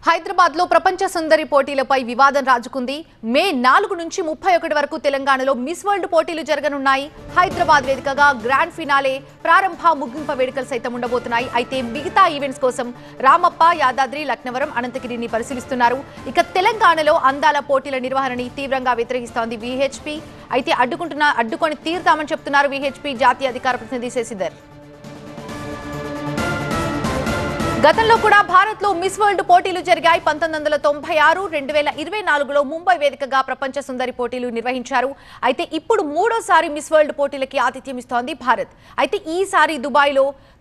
హైదరాబాద్ లో ప్రపంచ సుందరి పోటీలపై వివాదం రాజుకుంది. మే 4 నుంచి 31 వరకు తెలంగాణలో మిస్ వరల్డ్ పోటీలు జరగనున్నాయి. హైదరాబాద్ వేదికగా గ్రాండ్ ఫినాలే, ప్రారంభ ముగింపు వేడుకలు సైతం ఉండబోతున్నాయి. అయితే మిగతా ఈవెంట్స్ కోసం రామప్ప, యాదాద్రి, లక్నవరం, అనంతగిరిని పరిశీలిస్తున్నారు. ఇక తెలంగాణలో అందాల పోటీల నిర్వహణని తీవ్రంగా వ్యతిరేకిస్తోంది విహెచ్పి. అయితే అడ్డుకొని తీరుతామని చెప్తున్నారు విహెచ్పి జాతీయ అధికార ప్రతినిధి శశిధర్. గతంలో కూడా భారత్ లో మిస్ వరల్డ్ పోటీలు జరిగాయి. 1996, 2024లో ముంబై వేదికగా ప్రపంచ సుందరి పోటీలు నిర్వహించారు. అయితే ఇప్పుడు మూడోసారి మిస్ వరల్డ్ పోటీలకి ఆతిథ్యం ఇస్తోంది భారత్. అయితే ఈసారి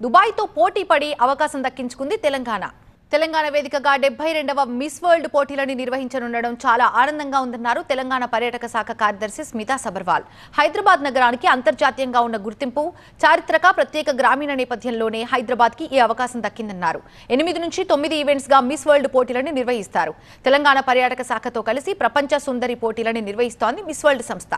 దుబాయ్తో పోటీ పడి అవకాశం దక్కించుకుంది తెలంగాణ వేదికగా 72వ మిస్ వరల్డ్ పోటీలను నిర్వహించనుండడం చాలా ఆనందంగా ఉందన్నారు తెలంగాణ పర్యాటక శాఖ కార్యదర్శి స్మితా సబర్వాల్. హైదరాబాద్ నగరానికి అంతర్జాతీయంగా ఉన్న గుర్తింపు, చారిత్రక ప్రత్యేక గ్రామీణ నేపథ్యంలోనే హైదరాబాద్ కి ఈ అవకాశం దక్కిందన్నారు. 8 నుంచి 9 ఈవెంట్స్ గా మిస్ వరల్డ్ పోటీలను నిర్వహిస్తారు. తెలంగాణ పర్యాటక శాఖతో కలిసి ప్రపంచ సుందరి పోటీలను నిర్వహిస్తోంది మిస్ వరల్డ్ సంస్థ.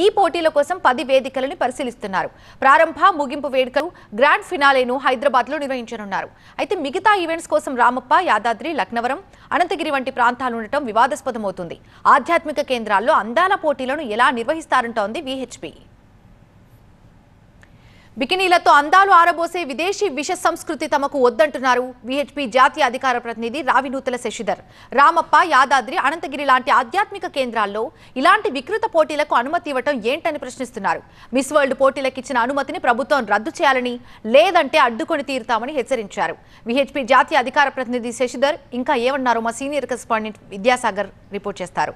ఈ పోటీల కోసం 10 వేదికలను పరిశీలిస్తున్నారు. ప్రారంభ, ముగింపు వేడుకలు, గ్రాండ్ ఫినాలేను హైదరాబాద్ లో నిర్వహించనున్నారు. అయితే మిగతా ఈవెంట్స్ కోసం రామప్ప, యాదాద్రి, లక్నవరం, అనంతగిరి వంటి ప్రాంతాలు ఉండటం వివాదాస్పదమవుతుంది. ఆధ్యాత్మిక కేంద్రాల్లో అందాల పోటీలను ఎలా నిర్వహిస్తారంటోంది విహెచ్పి. బికినీలతో అందాలు ఆరబోసే విదేశీ విష సంస్కృతి తమకు వద్దంటున్నారు విహెచ్పి జాతీయ అధికార ప్రతినిధి రావినూతల శశిధర్. రామప్ప, యాదాద్రి, అనంతగిరి లాంటి ఆధ్యాత్మిక కేంద్రాల్లో ఇలాంటి వికృత పోటీలకు అనుమతి ఇవ్వటం ఏంటని ప్రశ్నిస్తున్నారు. మిస్ వరల్డ్ పోటీలకు ఇచ్చిన అనుమతిని ప్రభుత్వం రద్దు చేయాలని, లేదంటే అడ్డుకొని తీరుతామని హెచ్చరించారు. విహెచ్పి జాతీయ అధికార ప్రతినిధి శశిధర్ ఇంకా ఏమన్నారో మా సీనియర్ కరెస్పాండెంట్ విద్యాసాగర్ రిపోర్ట్ చేస్తారు.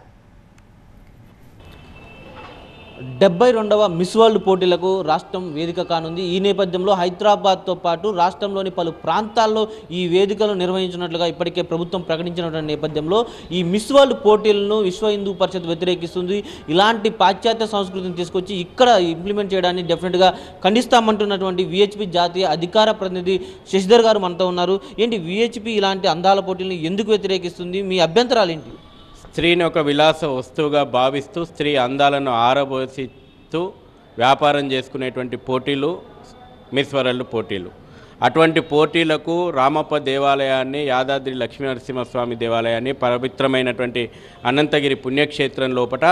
72వ మిస్ వరల్డ్ పోటీలకు రాష్ట్రం వేదిక కానుంది. ఈ నేపథ్యంలో హైదరాబాద్తో పాటు రాష్ట్రంలోని పలు ప్రాంతాల్లో ఈ వేదికలు నిర్వహించినట్లుగా ఇప్పటికే ప్రభుత్వం ప్రకటించినటువంటి నేపథ్యంలో ఈ మిస్ వరల్డ్ పోటీలను విశ్వ హిందూ పరిషత్ వ్యతిరేకిస్తుంది. ఇలాంటి పాశ్చాత్య సంస్కృతిని తీసుకొచ్చి ఇక్కడ ఇంప్లిమెంట్ చేయడాన్ని డెఫినెట్గా ఖండిస్తామంటున్నటువంటి విహెచ్పి జాతీయ అధికార ప్రతినిధి శశిధర్ గారు మనతో ఉన్నారు. ఏంటి విహెచ్పి ఇలాంటి అందాల పోటీలను ఎందుకు వ్యతిరేకిస్తుంది? మీ అభ్యంతరాలు ఏంటి? స్త్రీని ఒక విలాస వస్తువుగా భావిస్తూ స్త్రీ అందాలను ఆరబోసిస్తూ వ్యాపారం చేసుకునేటువంటి పోటీలు మిస్ వరల్డ్ పోటీలు. అటువంటి పోటీలకు రామప్ప దేవాలయాన్ని, యాదాద్రి లక్ష్మీనరసింహస్వామి దేవాలయాన్ని, పవిత్రమైనటువంటి అనంతగిరి పుణ్యక్షేత్రం లోపట,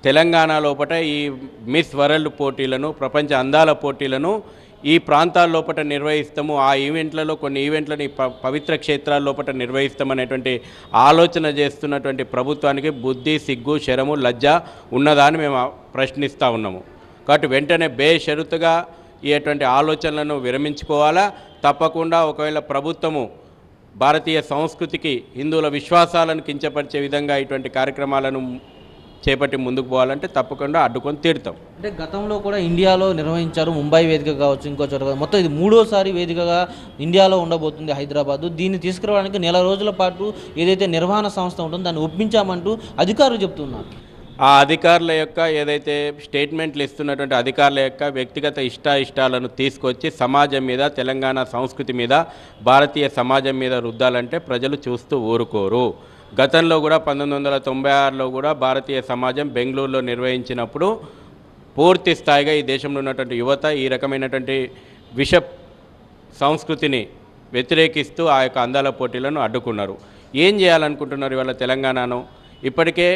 తెలంగాణ లోపట ఈ మిస్ వరల్డ్ పోటీలను, ప్రపంచ అందాల పోటీలను ఈ ప్రాంతాల లోపల నిర్వహిస్తాము, ఆ ఈవెంట్లలో కొన్ని ఈవెంట్లని పవిత్ర క్షేత్రాల లోపల నిర్వహిస్తామనేటువంటి ఆలోచన చేస్తున్నటువంటి ప్రభుత్వానికి బుద్ధి, సిగ్గు, శరము, లజ్జ ఉన్నదా అని మేము ప్రశ్నిస్తూ ఉన్నాము. కాబట్టి వెంటనే బేషరతుగా ఇటువంటి ఆలోచనలను విరమించుకోవాలా. తప్పకుండా ఒకవేళ ప్రభుత్వము భారతీయ సంస్కృతికి, హిందువుల విశ్వాసాలను కించపరిచే విధంగా ఇటువంటి కార్యక్రమాలను చేపట్టి ముందుకు పోవాలంటే తప్పకుండా అడ్డుకొని తీరుతాం. అంటే గతంలో కూడా ఇండియాలో నిర్వహించారు, ముంబై వేదిక కావచ్చు, ఇంకో చోట కావచ్చు. మొత్తం ఇది మూడోసారి వేదికగా ఇండియాలో ఉండబోతుంది హైదరాబాదు. దీన్ని తీసుకురావడానికి నెల రోజుల పాటు ఏదైతే నిర్వహణ సంస్థ ఉంటుందో దాన్ని ఒప్పించామంటూ అధికారులు చెప్తున్నారు. ఆ అధికారుల యొక్క ఏదైతే స్టేట్మెంట్లు ఇస్తున్నటువంటి అధికారుల యొక్క వ్యక్తిగత ఇష్టాలను తీసుకొచ్చి సమాజం మీద, తెలంగాణ సంస్కృతి మీద, భారతీయ సమాజం మీద రుద్దాలంటే ప్రజలు చూస్తూ ఊరుకోరు. గతంలో కూడా 1996లో కూడా భారతీయ సమాజం బెంగళూరులో నిర్వహించినప్పుడు పూర్తి స్థాయిగా ఈ దేశంలో ఉన్నటువంటి యువత ఈ రకమైనటువంటి విష సంస్కృతిని వ్యతిరేకిస్తూ ఆ యొక్క అందాల పోటీలను అడ్డుకున్నారు. ఏం చేయాలనుకుంటున్నారు ఇవాళ తెలంగాణను? ఇప్పటికే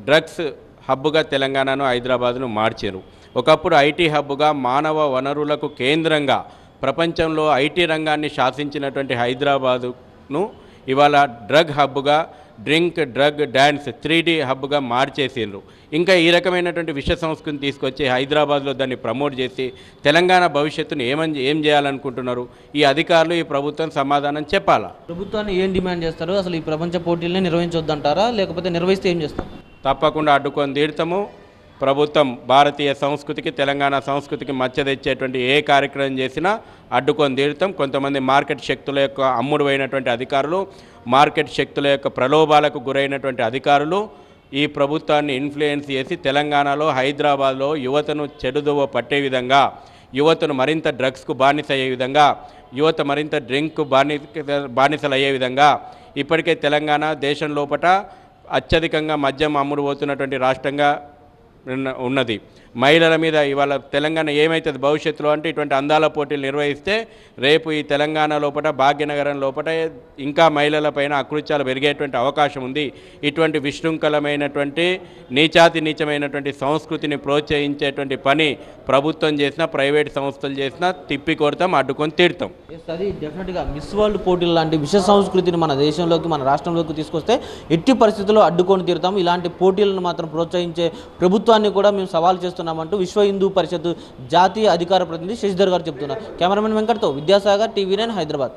డ్రగ్స్ హబ్గా తెలంగాణను, హైదరాబాద్ను మార్చారు. ఒకప్పుడు ఐటీ హబ్గా, మానవ వనరులకు కేంద్రంగా ప్రపంచంలో ఐటీ రంగాన్ని శాసించినటువంటి హైదరాబాదును ఇవాళ డ్రగ్ హబ్గా, డ్రింక్, డ్రగ్, డ్యాన్స్ 3D హబ్గా మార్చేసిండ్రు. ఇంకా ఈ రకమైనటువంటి విష సంస్కృతిని తీసుకొచ్చి హైదరాబాద్లో దాన్ని ప్రమోట్ చేసి తెలంగాణ భవిష్యత్తును ఏం చేయాలనుకుంటున్నారు? ఈ అధికారులు, ఈ ప్రభుత్వం సమాధానం చెప్పాలా. ప్రభుత్వాన్ని ఏం డిమాండ్ చేస్తారు? అసలు ఈ ప్రపంచ పోటీలనే నిర్వహించొద్దంటారా, లేకపోతే నిర్వహిస్తే ఏం చేస్తారు? తప్పకుండా అడ్డుకొని తీరుతాము. ప్రభుత్వం భారతీయ సంస్కృతికి, తెలంగాణ సంస్కృతికి మచ్చ తెచ్చేటువంటి ఏ కార్యక్రమం చేసినా అడ్డుకొని తీరుతాం. కొంతమంది మార్కెట్ శక్తుల యొక్క అమ్ముడువైనటువంటి అధికారులు, మార్కెట్ శక్తుల యొక్క ప్రలోభాలకు గురైనటువంటి అధికారులు ఈ ప్రభుత్వాన్ని ఇన్ఫ్లుయెన్స్ చేసి తెలంగాణలో, హైదరాబాద్లో యువతను చెడుదోవ పట్టే విధంగా, యువతను మరింత డ్రగ్స్కు బానిస అయ్యే విధంగా, యువత మరింత డ్రింక్ బానిసలు అయ్యే విధంగా. ఇప్పటికే తెలంగాణ దేశం లోపల అత్యధికంగా మద్యం అమ్ముడుపోతున్నటువంటి రాష్ట్రంగా ఉన్నది. మహిళల మీద ఇవాళ తెలంగాణ ఏమవుతుంది భవిష్యత్తులో అంటే ఇటువంటి అందాల పోటీలు నిర్వహిస్తే రేపు ఈ తెలంగాణ లోపల భాగ్యనగరం లోపల ఇంకా మహిళల పైన అకృత్యాలు పెరిగేటువంటి అవకాశం ఉంది. ఇటువంటి విశృంఖలమైనటువంటి నీచమైనటువంటి సంస్కృతిని ప్రోత్సహించేటువంటి పని ప్రభుత్వం చేసినా ప్రైవేట్ సంస్థలు చేసినా తిప్పి కొడతాం, అడ్డుకొని తిడతాం. అది డెఫినెట్గా మిస్ వరల్డ్ పోటీలు లాంటి విశ్వ సంస్కృతిని మన దేశంలోకి మన రాష్ట్రంలోకి తీసుకొస్తే ఎట్టి పరిస్థితుల్లో అడ్డుకొని తీరుతాం. ఇలాంటి పోటీలను మాత్రం ప్రోత్సహించే ప్రభుత్వాన్ని కూడా మేము సవాల్ చేస్తున్నామంటూ విశ్వ హిందూ పరిషత్ జాతీయ అధికార ప్రతినిధి శశిధర్ గారు చెప్తున్నారు. కెమెరామెన్ వెంకట్తో విద్యాసాగర్, TV9 హైదరాబాద్.